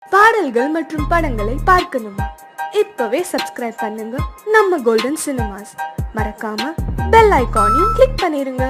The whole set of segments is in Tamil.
பாடல்கள் மற்றும் படங்களை பார்க்கணுமா? இப்பவே சப்ஸ்கிரைப் பண்ணுங்க நம்ம கோல்டன் சினிமாஸ். மறக்காம பெல் ஐகானையும் கிளிக் பண்ணிருங்க.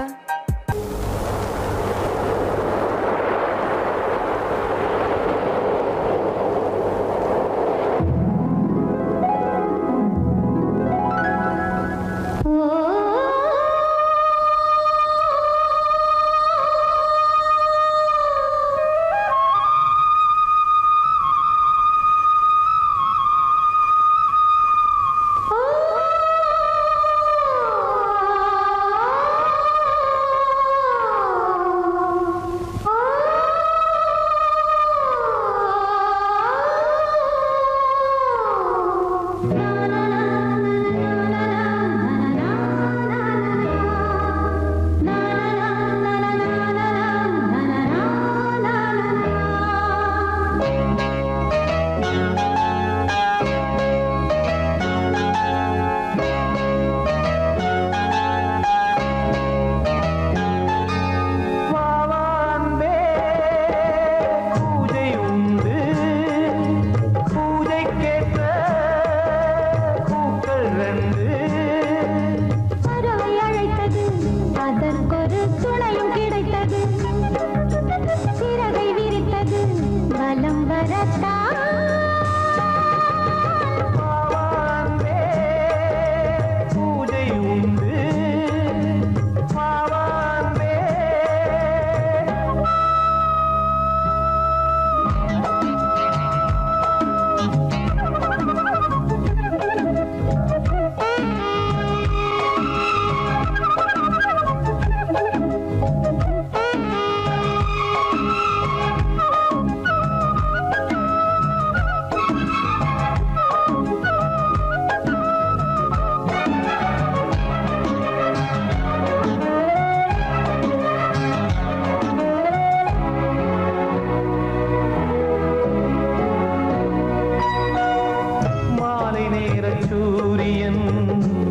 சூரியன்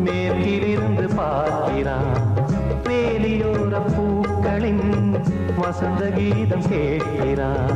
மேற்கிலிருந்து பார்க்கிறான், வேலியோர பூக்களின் வசந்த கீதம் கேட்கிறான்.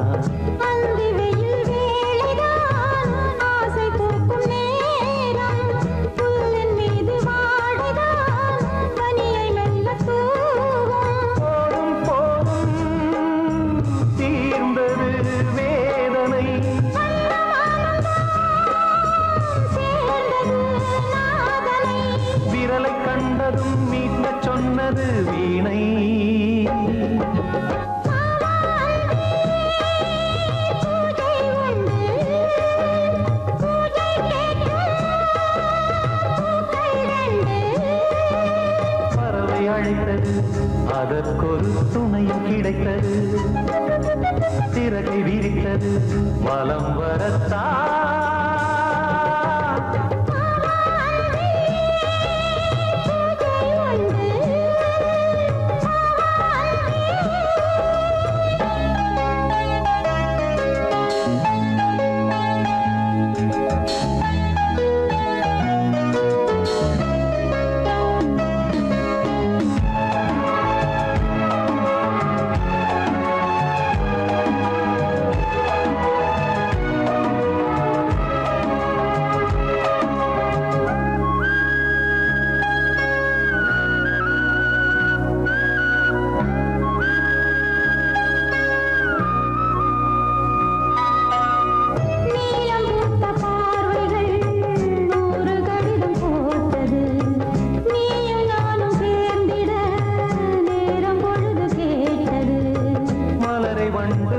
கண்டதும் மீட்ட சொன்னது வீணை. பறவை அழைத்தது, அதற்கொரு துணையும் கிடைத்தது, சிறகை விரித்தது வலம் வரத்தான்.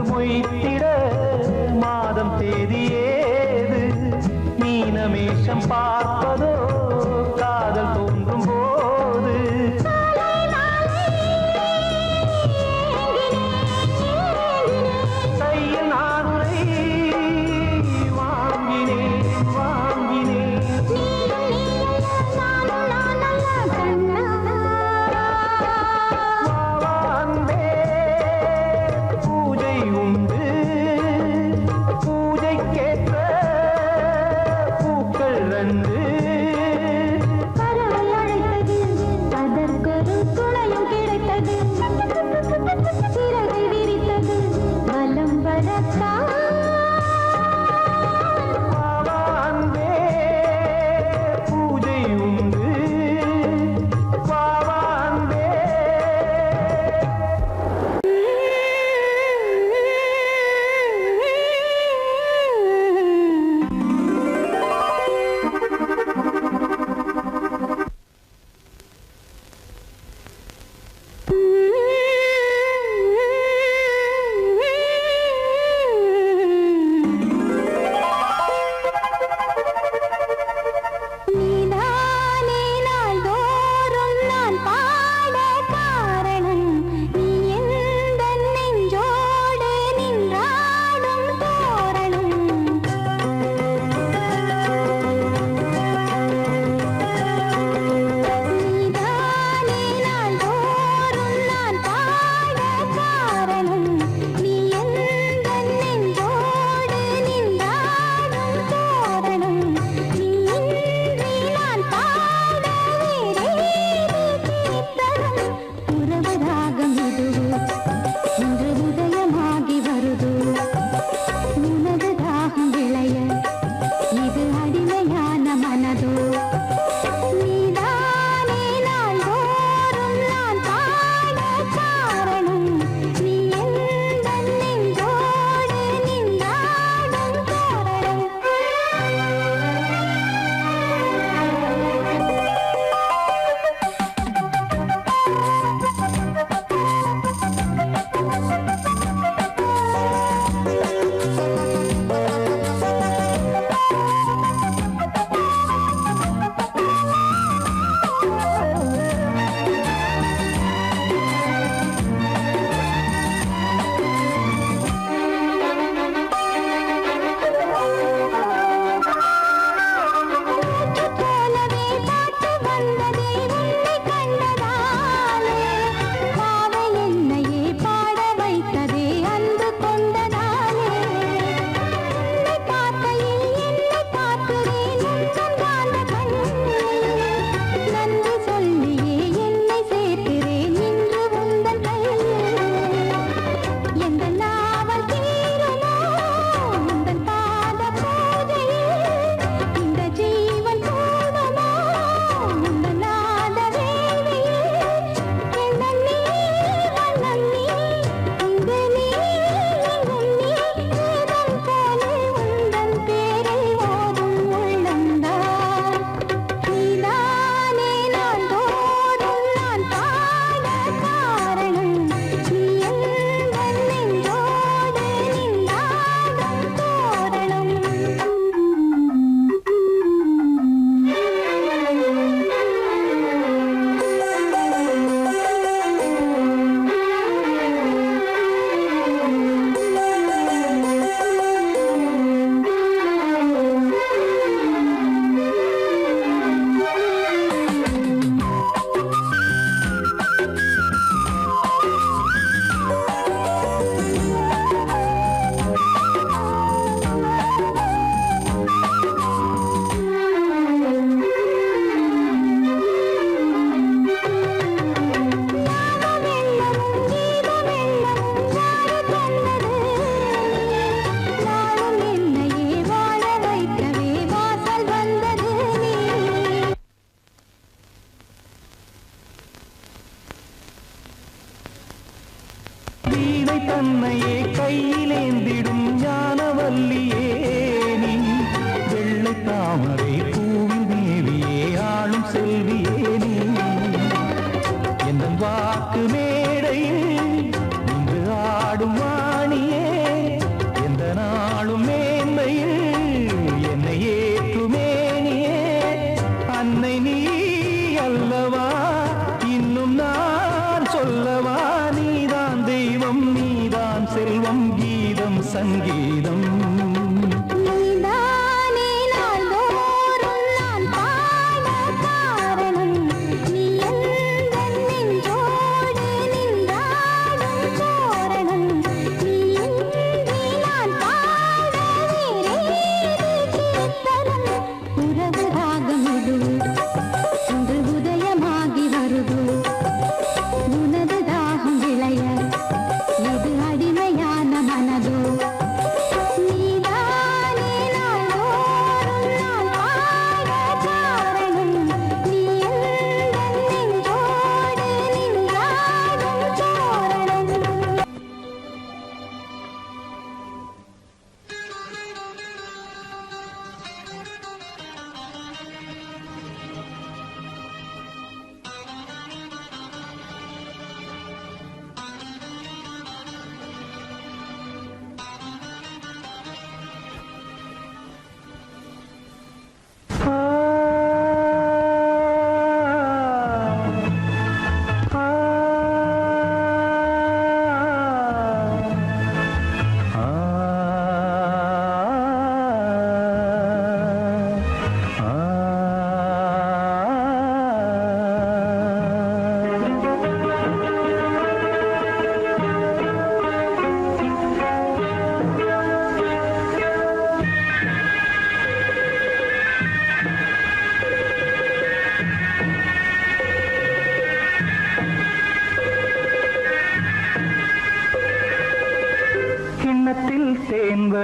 மொய்த்திட மாதம் தேதியேது, மீனமேஷம் பார்ப்பதோ காதல் தோன்றும் போது. கையில் நானுரை வாங்கினேன் வாங்கினேன். பூஜைக்கேற்ற பூக்கள் ரெண்டு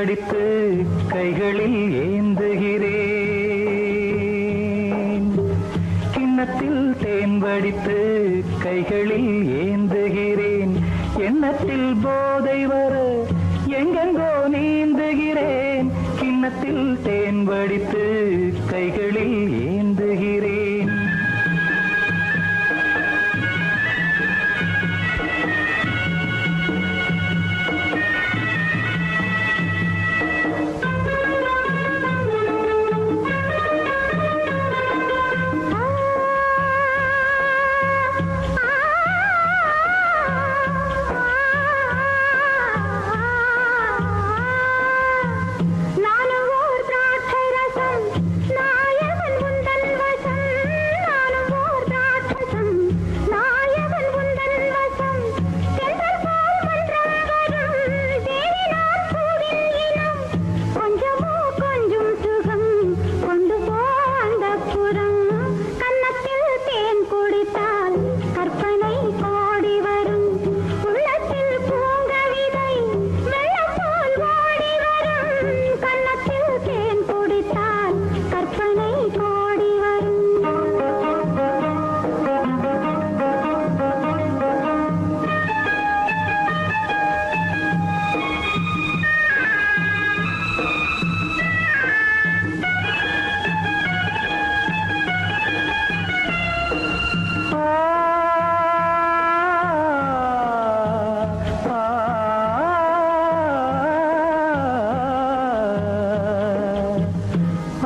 வடித்து கைகளில் ஏந்துகிறேன். கிண்ணத்தில் தேன் வடித்து கைகளில் ஏந்துகிறேன். எண்ணத்தில் போதை வர எங்கெங்கோ நீந்துகிறேன். கிண்ணத்தில் தேன் வடித்து கைகளில் ஏந்துகிறேன்.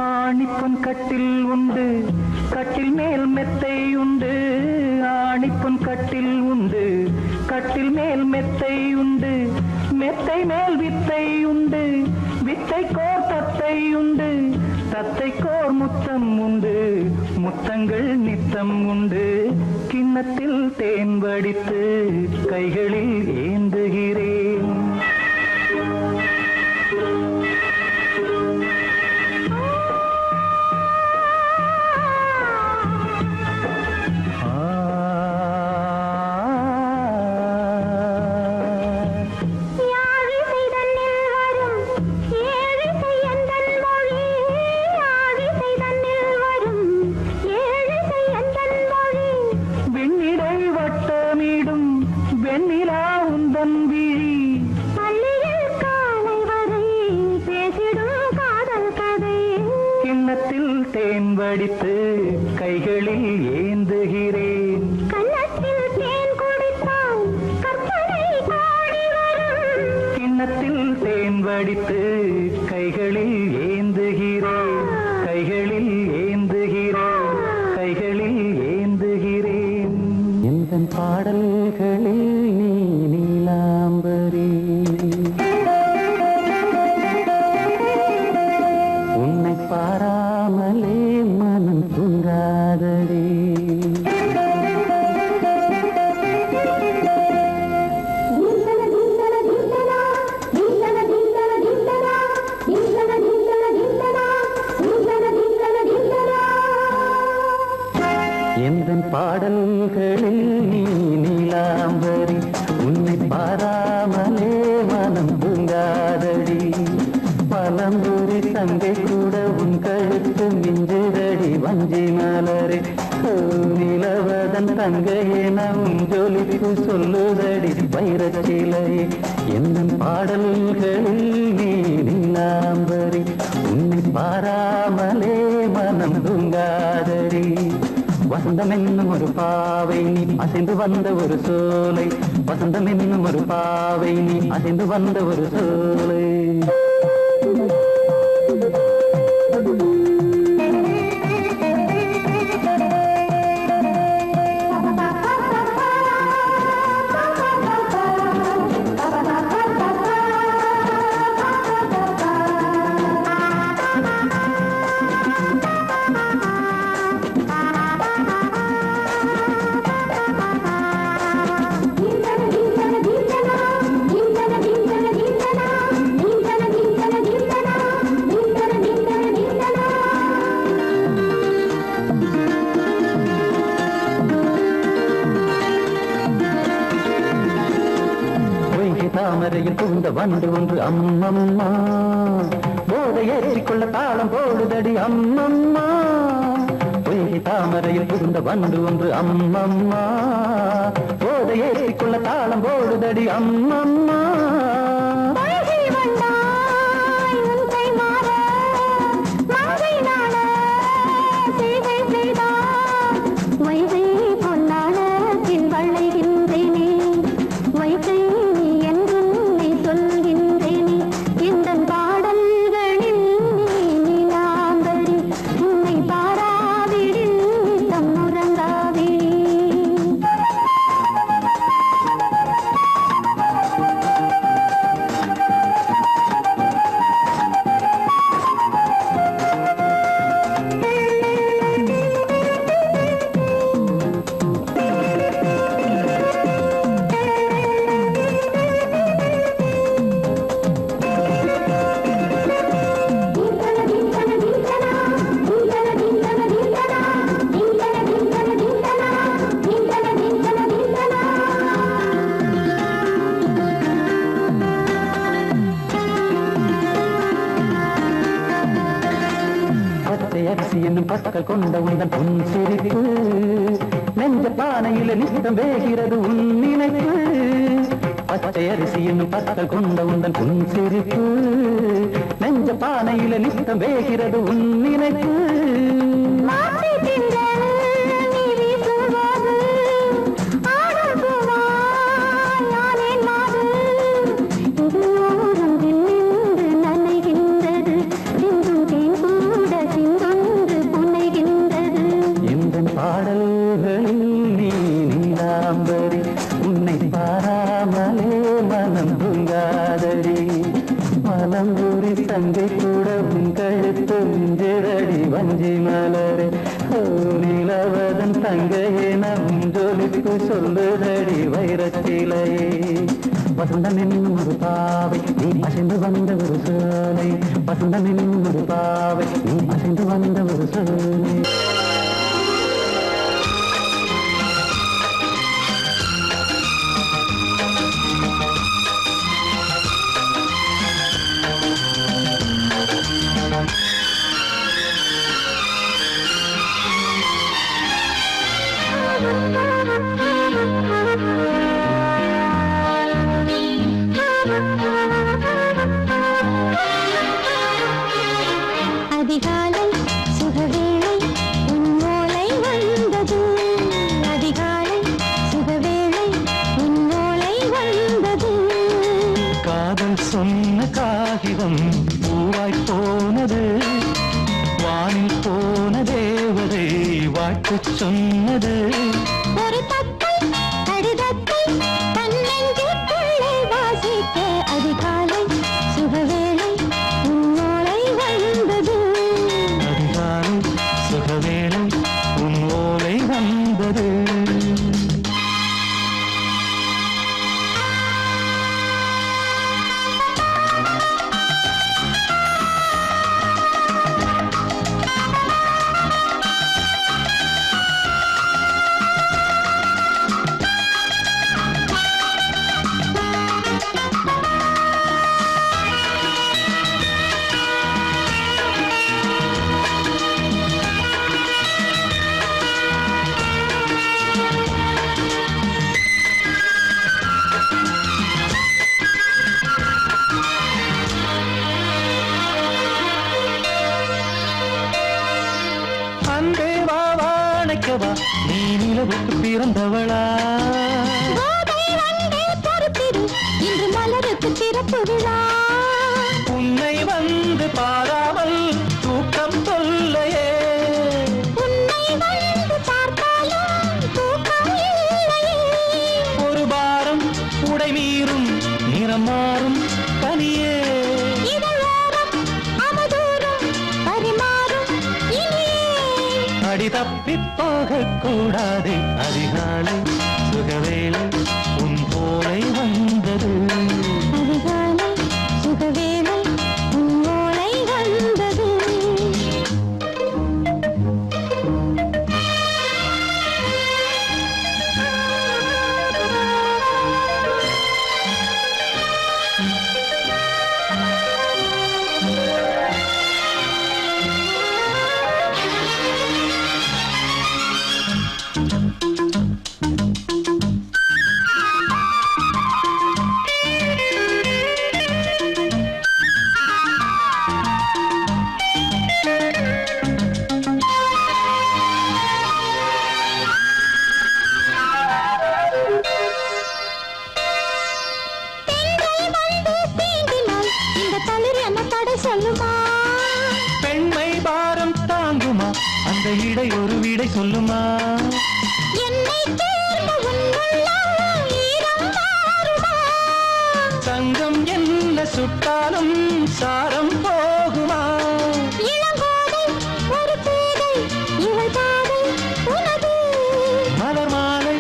ஆணிப்பொன் கட்டில் உண்டு, கட்டில் மேல் மெத்தை உண்டு. ஆணிப்பொன் கட்டில் உண்டு, கட்டில் மேல் மெத்தை உண்டு. மெத்தை மேல் வித்தை உண்டு, வித்தை கோர் தத்தை உண்டு. தத்தை கோர் முத்தம் உண்டு, முத்தங்கள் நித்தம் உண்டு. கிண்ணத்தில் தேன் வடித்து கைகளில் ஏந்துகிறேன். வெண்ணிலா உந்தன் விழி பள்ளியில் காலை வரை பேசிடும் காதல் கதை. கிண்ணத்தில் தேன் வடித்து கைகளில் ஏந்துகிறேன். கண்ணத்தில் தேன் குடித்தால் கற்பனை கோடி வரும். கிண்ணத்தில் தேன் வடித்து கைகளில் ஏந்துகிறேன். கைகளில் ஏந்துகிறேன். கைகளில் ஏந்துகிறேன். எந்தன் பாடல்களில் நீ நீலாம்பரி, உன்னை பாராமலே மனம் தூங்காதடி. எந்தன் பாடல்களில் நீ நீலாம்பரி, உன்னை பாராமலே மனம் தூங்காதடி. பழம்புரி தங்கை கூட உன் கழுத்து மிஞ்சுதடி வஞ்சி மலரே. நிலவதன் தங்கையே நம் ஜொலிப்பு சொல்லுதடி வைரச்சிலையே. எந்தன் பாடல்களில் நீ நீலாம்பரி, உன்னை பாராமலே மனம் தூங்காதடி. வசந்தம் என்னும் ஒரு பாவை நீ அசைந்து வந்த ஒரு சோலை. வசந்தம் என்னும் ஒரு பாவை நீ அசைந்து வந்த ஒரு சோலை. தாமரையில் புகுந்த வண்டு ஒன்று அம்மம்மா போதை ஏற்றிக்கொள்ள தாளம் போடுதடி அம்மம்மா பொய்கை தாமரையில் புகுந்த வண்டு ஒன்று அம்மம்மா போதை ஏற்றிக்கொள்ள தாளம் போடுதடி அம்மம்மா என்னும் பற்கள் கொண்ட உந்தன் பொன் சிரிப்பு நெஞ்ச பானையில நித்தம் வேகிறது உன் நினைப்பு பச்சை அரிசி என்னும் பற்கள் கொண்ட உந்தன் பொன் சிரிப்பு நெஞ்ச பானையில நித்தம் வேகிறது உன் நினைப்பு மலம்பூரி தங்கை கூட உன் கழுத்து மிஞ்சிரடி வஞ்சி மலரே நிலவதன் தங்கையே நம் ஜொலிப்பு சொல்லுதடி வைரத்திலையே வசந்தம் என்னும் ஒரு பாவை நீ அசைந்து வந்த ஒரு சோலை வசந்தம் என்னும் ஒரு பாவை நீ அசைந்து வந்த ஒரு சோலை அதிகாலை சுகவேளை உன் ஓலை வந்தது அதிகாலை சுகவேளை உன் ஓலை வந்தது காதல் சொன்ன காகிதம் பூவாய் போனது வானில் போன தேவதை வாழ்த்து சொன்னது ஒரு தத்தை கடிதத்தை தன்னெஞ்சுக்குள்ளே வாசிக்க அதிகாலை சுகவேளை உன் ஓலை வந்தது அதிகாலை சுகவேளை உன் ஓலை வந்தது நீ நிலவுக்கு பிறந்தவளா இன்று மலருக்கு திறப்பு விழா உன்னை வந்து பாராமல் தூக்கம் சொல்லையே உன்னை வந்து பார்த்தாலும் தூக்கம் இல்லையே ஒரு பாரம் உடை மீறும் நிறம் மாறும் கனியே அடி தப்பி போகக்கூடாது அதிகாலை சுகவேளை உன் போலை வந்தது அதிகாலை சுகவேளை உன் ஓலை வந்தது இடை ஒரு விடை சொல்லுமா என்னை தேர்ந்த உன் உள்ளம் ஈரம் மாறுமா? தங்கம் என்ன சுட்டாலும் சாரம் போகுமா இளங்கோதை ஒரு பேதை இவள் பாதை உனது. மலர் மாலை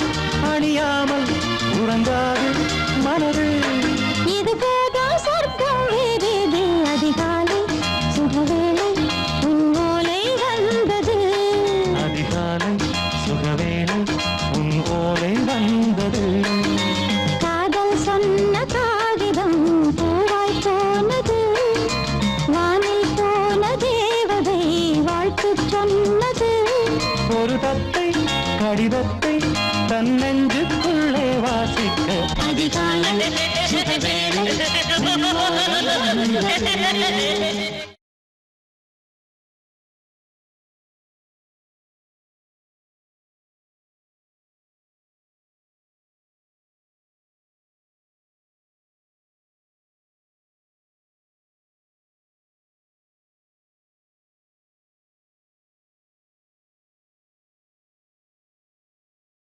அணியாமல் உறங்காது மனது இது போதும் சொர்க்கம் வேறேது. அதிகாலை சுகவேளை உன் ஓலை வந்தது. அதிகாலை சுகவேளை உன் ஓலை வந்தது காதல் சொன்ன காகிதம் பூவாய் போனது. வானில் போன தேவதை வாழ்த்து சொன்னது. ஒரு தத்தை கடிதத்தை தன் நெஞ்சுக்குள்ளே வாசிக்க அதிகாலை சுகவேளை உன் ஓலை வந்தது.